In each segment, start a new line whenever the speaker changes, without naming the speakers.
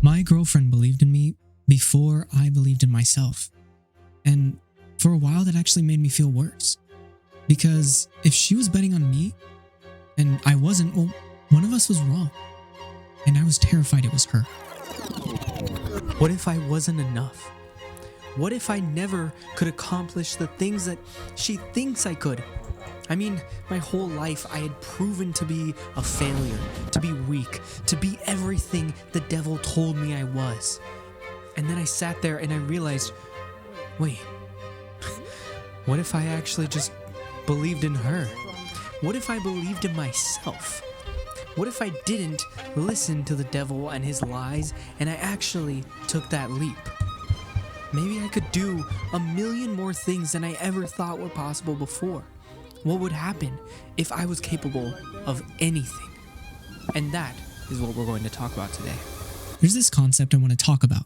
My girlfriend believed in me before I believed in myself. And for a while, that actually made me feel worse. Because if she was betting on me and I wasn't, well, one of us was wrong. And I was terrified it was her. What if I wasn't enough? What if I never could accomplish the things that she thinks I could? I mean, my whole life I had proven to be a failure, to be weak, to be everything the devil told me I was. And then I sat there and I realized, wait, what if I actually just believed in her? What if I believed in myself? What if I didn't listen to the devil and his lies and I actually took that leap? Maybe I could do a million more things than I ever thought were possible before. What would happen if I was capable of anything? And that is what we're going to talk about today. There's this concept I want to talk about,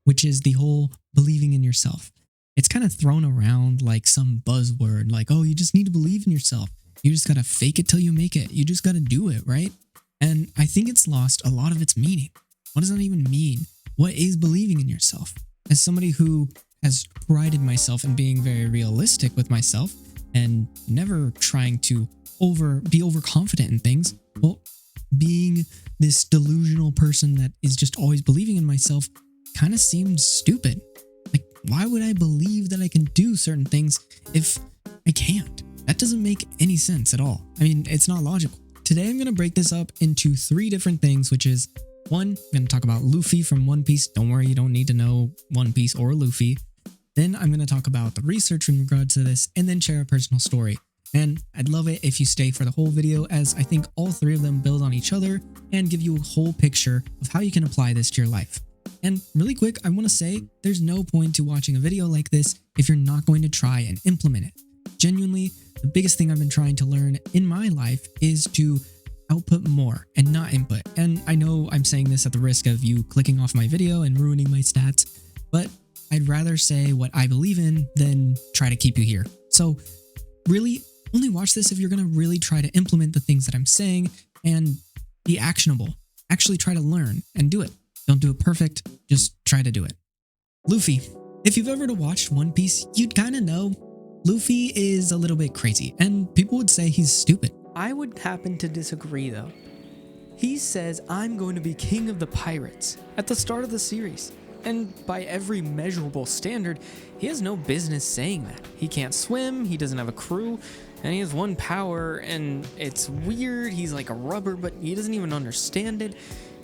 which is the whole believing in yourself. It's kind of thrown around like some buzzword, like, oh, you just need to believe in yourself. You just got to fake it till you make it. You just got to do it, right? And I think it's lost a lot of its meaning. What does that even mean? What is believing in yourself? As somebody who has prided myself in being very realistic with myself and never trying to be overconfident in things, well, being this delusional person that is just always believing in myself kind of seems stupid. Like, why would I believe that I can do certain things if I can't? That doesn't make any sense at all. I mean, it's not logical. Today, I'm going to break this up into 3 different things, which is, 1, I'm going to talk about Luffy from One Piece. Don't worry, you don't need to know One Piece or Luffy. Then I'm going to talk about the research in regards to this, and then share a personal story. And I'd love it if you stay for the whole video, as I think all 3 of them build on each other and give you a whole picture of how you can apply this to your life. And really quick, I want to say there's no point to watching a video like this if you're not going to try and implement it. Genuinely, the biggest thing I've been trying to learn in my life is to output more and not input. And I know I'm saying this at the risk of you clicking off my video and ruining my stats, but I'd rather say what I believe in than try to keep you here. So really only watch this if you're going to really try to implement the things that I'm saying and be actionable. Actually try to learn and do it. Don't do it perfect, just try to do it. Luffy. If you've ever watched One Piece, you'd kind of know Luffy is a little bit crazy, and people would say he's stupid. I would happen to disagree though. He says, I'm going to be king of the pirates at the start of the series. And by every measurable standard, he has no business saying that. He can't swim, he doesn't have a crew, and he has one power, and it's weird. He's like a rubber, but he doesn't even understand it.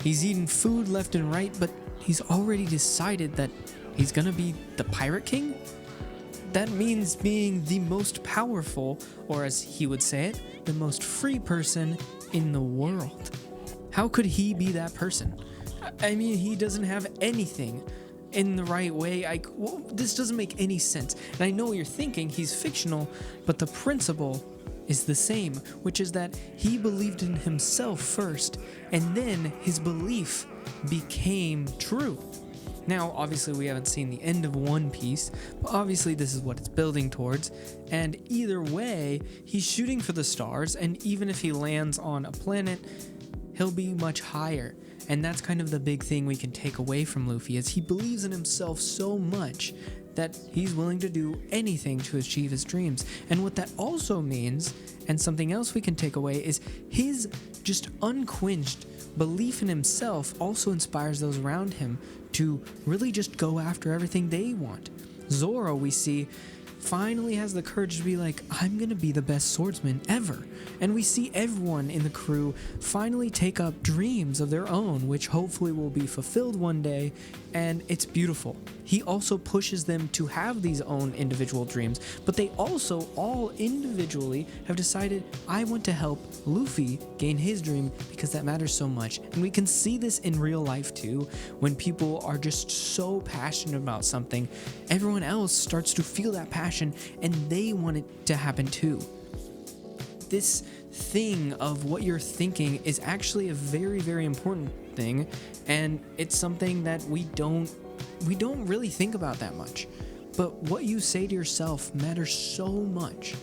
He's eating food left and right, but he's already decided that he's gonna be the pirate king? That means being the most powerful, or as he would say it, the most free person in the world. How could he be that person? I mean, he doesn't have anything in the right way. This doesn't make any sense. And I know what you're thinking, he's fictional, but the principle is the same, which is that he believed in himself first, and then his belief became true. Now, obviously, we haven't seen the end of One Piece, but obviously this is what it's building towards, and either way, he's shooting for the stars, and even if he lands on a planet, he'll be much higher. And that's kind of the big thing we can take away from Luffy, is he believes in himself so much that he's willing to do anything to achieve his dreams. And what that also means, and something else we can take away, is his just unquenched belief in himself also inspires those around him to really just go after everything they want. Zoro, we see, finally has the courage to be like, I'm gonna be the best swordsman ever. And we see everyone in the crew finally take up dreams of their own, which hopefully will be fulfilled one day, and it's beautiful. He also pushes them to have these own individual dreams, but they also all individually have decided, I want to help Luffy gain his dream because that matters so much. And we can see this in real life too. When people are just so passionate about something, everyone else starts to feel that passion and they want it to happen too. This thing of what you're thinking is actually a very, very important thing, and it's something that we don't really think about that much. But what you say to yourself matters so much.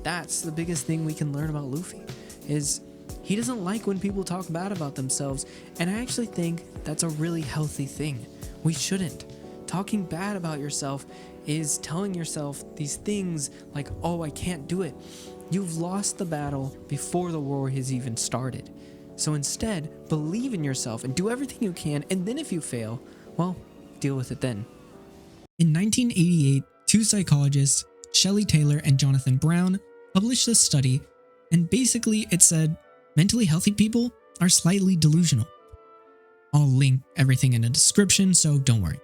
That's the biggest thing we can learn about Luffy, is
He doesn't like when people talk bad about themselves, and I actually think that's a really healthy thing. We shouldn't. Talking bad about yourself is telling yourself these things like, oh, I can't do it. You've lost the battle before the war has even started. So instead, believe in yourself and do everything you can, and then if you fail, well, deal with it then.
In 1988, two psychologists, Shelley Taylor and Jonathan Brown, published this study, and basically it said mentally healthy people are slightly delusional. I'll link everything in the description, so don't worry.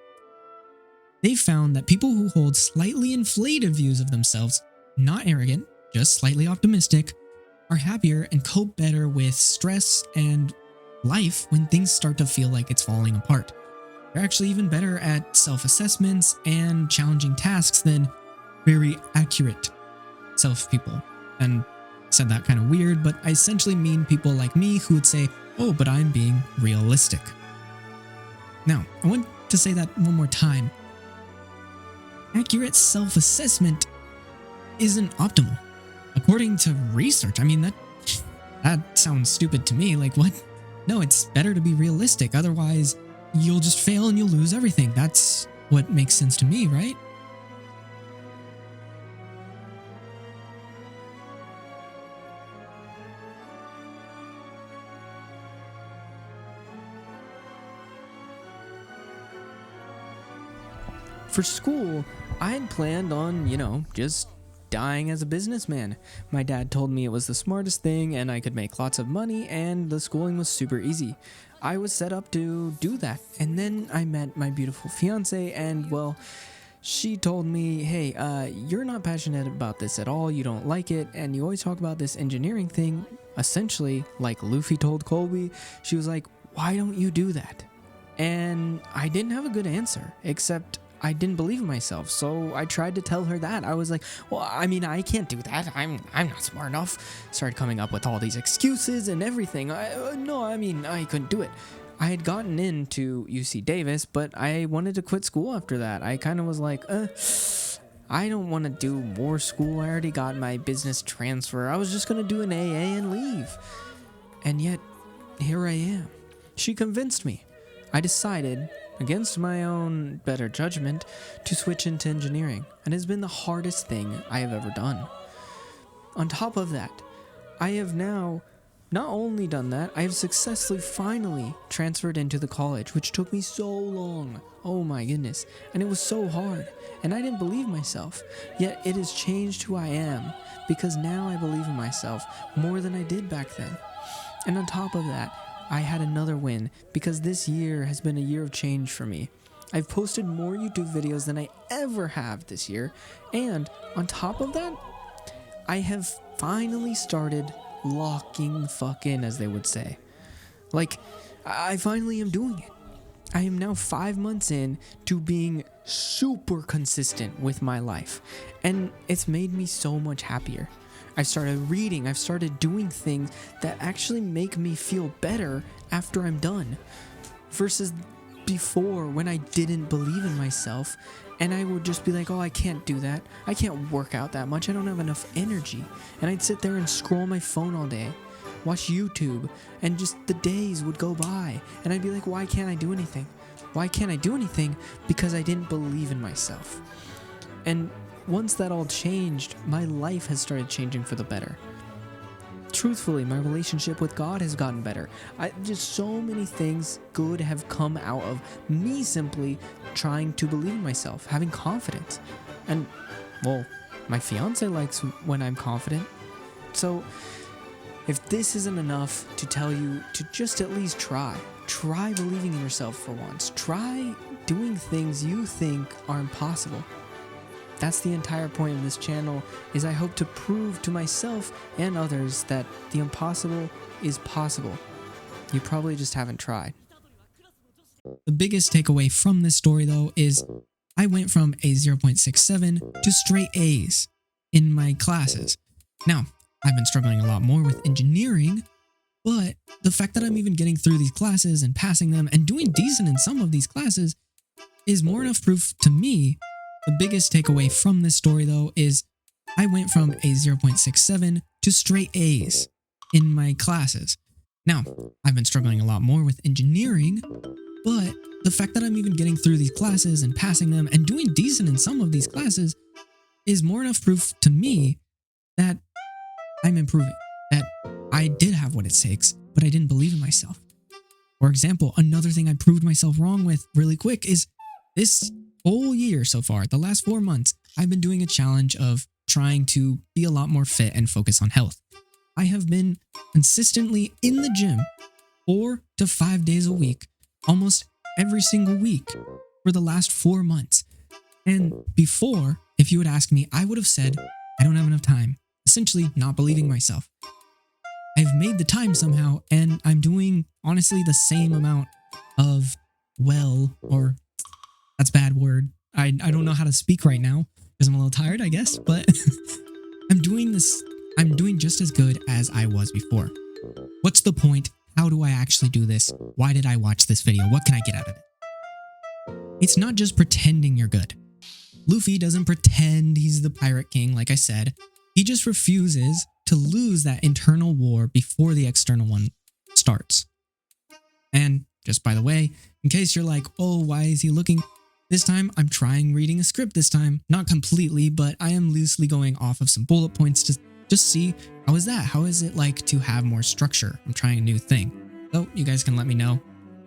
They found that people who hold slightly inflated views of themselves, not arrogant, just slightly optimistic, are happier and cope better with stress and life when things start to feel like it's falling apart. They're actually even better at self-assessments and challenging tasks than very accurate self-people. And I said that kind of weird, but I essentially mean people like me who would say, oh, but I'm being realistic. Now, I want to say that one more time. Accurate self-assessment isn't optimal. According to research, I mean, that sounds stupid to me. Like, what? No, it's better to be realistic. Otherwise, you'll just fail and you'll lose everything. That's what makes sense to me, right?
For school, I had planned on, just dying as a businessman. My dad told me it was the smartest thing and I could make lots of money, and the schooling was super easy. I was set up to do that, and then I met my beautiful fiance, and well, she told me, hey, you're not passionate about this at all, you don't like it, and you always talk about this engineering thing. Essentially, like Luffy told Colby, she was like, why don't you do that? And I didn't have a good answer, except I didn't believe in myself, so I tried to tell her that. I was like, well, I mean, I can't do that. I'm not smart enough. Started coming up with all these excuses and everything. I couldn't do it. I had gotten into UC Davis, but I wanted to quit school after that. I kind of was like, I don't want to do more school. I already got my business transfer. I was just going to do an AA and leave. And yet, here I am. She convinced me. I decided, against my own better judgment, to switch into engineering, and it has been the hardest thing I have ever done. On top of that, I have now not only done that, I have successfully finally transferred into the college, which took me so long. Oh my goodness. And it was so hard, and I didn't believe myself. Yet it has changed who I am, because now I believe in myself more than I did back then. And on top of that, I had another win, because this year has been a year of change for me. I've posted more YouTube videos than I ever have this year, and on top of that, I have finally started locking the fuck in, as they would say. Like, I finally am doing it. I am now 5 months in to being super consistent with my life, and it's made me so much happier. I've started reading, I've started doing things that actually make me feel better after I'm done, versus before when I didn't believe in myself and I would just be like, oh, I can't do that. I can't work out that much. I don't have enough energy. And I'd sit there and scroll my phone all day, watch YouTube, and just the days would go by. And I'd be like, why can't I do anything? Why can't I do anything? Because I didn't believe in myself. And once that all changed, my life has started changing for the better. Truthfully, my relationship with God has gotten better. Just so many things good have come out of me simply trying to believe in myself, having confidence. And, well, my fiance likes when I'm confident. So, if this isn't enough to tell you to just at least try believing in yourself for once. Try doing things you think are impossible. That's the entire point of this channel, is I hope to prove to myself and others that the impossible is possible. You probably just haven't tried.
The biggest takeaway from this story, though, is I went from a 0.67 to straight A's in my classes. Now, I've been struggling a lot more with engineering, but the fact that I'm even getting through these classes and passing them and doing decent in some of these classes is more enough proof to me. The biggest takeaway from this story, though, is I went from a 0.67 to straight A's in my classes. Now, I've been struggling a lot more with engineering, but the fact that I'm even getting through these classes and passing them and doing decent in some of these classes is more enough proof to me that I'm improving, that I did have what it takes, but I didn't believe in myself. For example, another thing I proved myself wrong with really quick is this whole year so far, the last 4 months, I've been doing a challenge of trying to be a lot more fit and focus on health. I have been consistently in the gym 4 to 5 days a week, almost every single week for the last 4 months. And before, if you would ask me, I would have said, I don't have enough time, essentially not believing myself. I've made the time somehow, and I'm doing, honestly, the same amount of or that's a bad word. I don't know how to speak right now because I'm a little tired, I guess, but I'm doing just as good as I was before. What's the point? How do I actually do this? Why did I watch this video? What can I get out of it? It's not just pretending you're good. Luffy doesn't pretend he's the pirate king, like I said. He just refuses to lose that internal war before the external one starts. And just by the way, in case you're like, oh, why is he looking? This time, I'm trying reading a script this time. Not completely, but I am loosely going off of some bullet points to just see how is that? How is it like to have more structure? I'm trying a new thing. So you guys can let me know.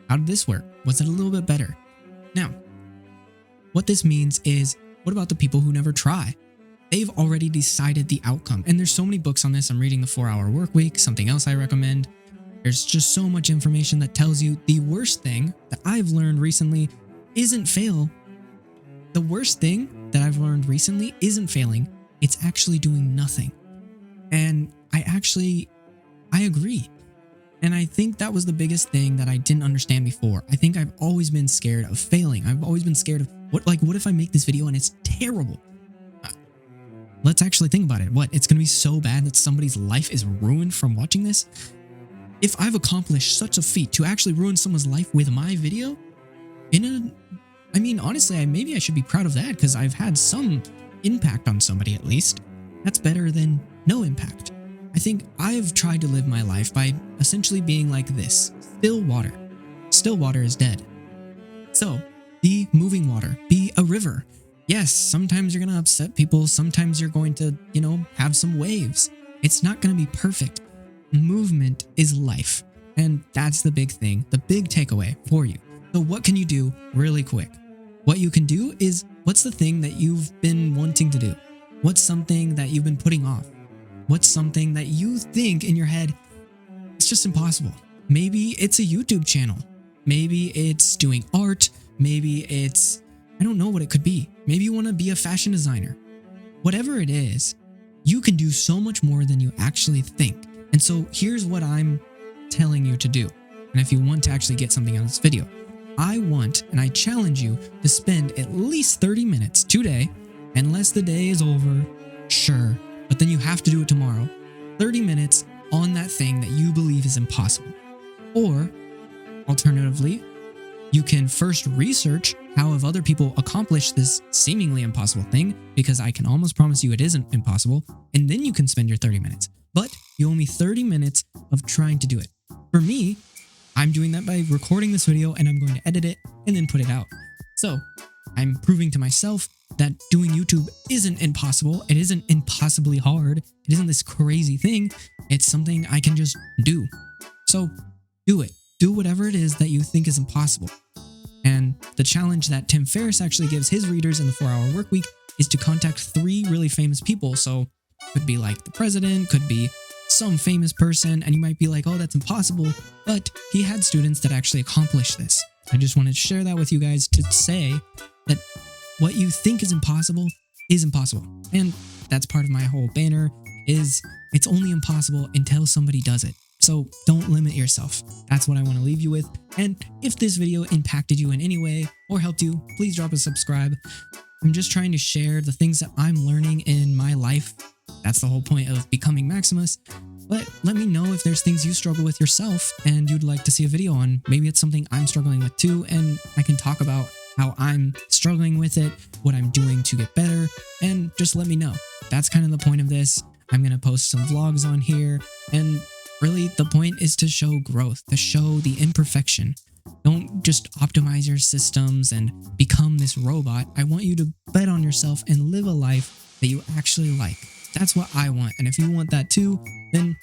How did this work? Was it a little bit better? Now, what this means is, what about the people who never try? They've already decided the outcome. And there's so many books on this. I'm reading The 4-Hour Workweek, something else I recommend. There's just so much information that tells you the worst thing that I've learned recently isn't fail. The worst thing that I've learned recently isn't failing. It's actually doing nothing. And I agree. And I think that was the biggest thing that I didn't understand before. I think I've always been scared of failing. I've always been scared of what if I make this video and it's terrible? Let's actually think about it. What? It's going to be so bad that somebody's life is ruined from watching this? If I've accomplished such a feat to actually ruin someone's life with my video, honestly, maybe I should be proud of that because I've had some impact on somebody at least. That's better than no impact. I think I've tried to live my life by essentially being like this. Still water. Still water is dead. So, be moving water. Be a river. Yes, sometimes you're going to upset people. Sometimes you're going to, have some waves. It's not going to be perfect. Movement is life. And that's the big thing, the big takeaway for you. So what can you do really quick? What you can do is, what's the thing that you've been wanting to do? What's something that you've been putting off? What's something that you think in your head, it's just impossible? Maybe it's a YouTube channel. Maybe it's doing art. Maybe it's, I don't know what it could be. Maybe you want to be a fashion designer. Whatever it is, you can do so much more than you actually think. And so here's what I'm telling you to do. And if you want to actually get something out of this video, I want and I challenge you to spend at least 30 minutes today, unless the day is over, sure, but then you have to do it tomorrow, 30 minutes on that thing that you believe is impossible. Or, alternatively, you can first research how have other people accomplished this seemingly impossible thing, because I can almost promise you it isn't impossible, and then you can spend your 30 minutes. But you owe me 30 minutes of trying to do it. For me, I'm doing that by recording this video and I'm going to edit it and then put it out. So I'm proving to myself that doing YouTube isn't impossible. It isn't impossibly hard. It isn't this crazy thing. It's something I can just do. So do it. Do whatever it is that you think is impossible. And the challenge that Tim Ferriss actually gives his readers in the 4-Hour Workweek is to contact 3 really famous people. So could be like the president, could be some famous person, and you might be like, oh, that's impossible. But he had students that actually accomplished this. I just wanted to share that with you guys to say that what you think is impossible is impossible. And that's part of my whole banner is it's only impossible until somebody does it. So don't limit yourself. That's what I want to leave you with. And if this video impacted you in any way or helped you, please drop a subscribe. I'm just trying to share the things that I'm learning in my life. That's the whole point of Becoming Maximus. But let me know if there's things you struggle with yourself and you'd like to see a video on. Maybe it's something I'm struggling with too, and I can talk about how I'm struggling with it, what I'm doing to get better, and just let me know. That's kind of the point of this. I'm going to post some vlogs on here, and Really, the point is to show growth, to show the imperfection. Don't just optimize your systems and become this robot. I want you to bet on yourself and live a life that you actually like. That's what I want. And if you want that too, then,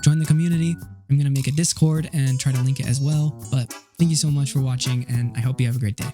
join the community. I'm going to make a Discord and try to link it as well. But thank you so much for watching, and I hope you have a great day.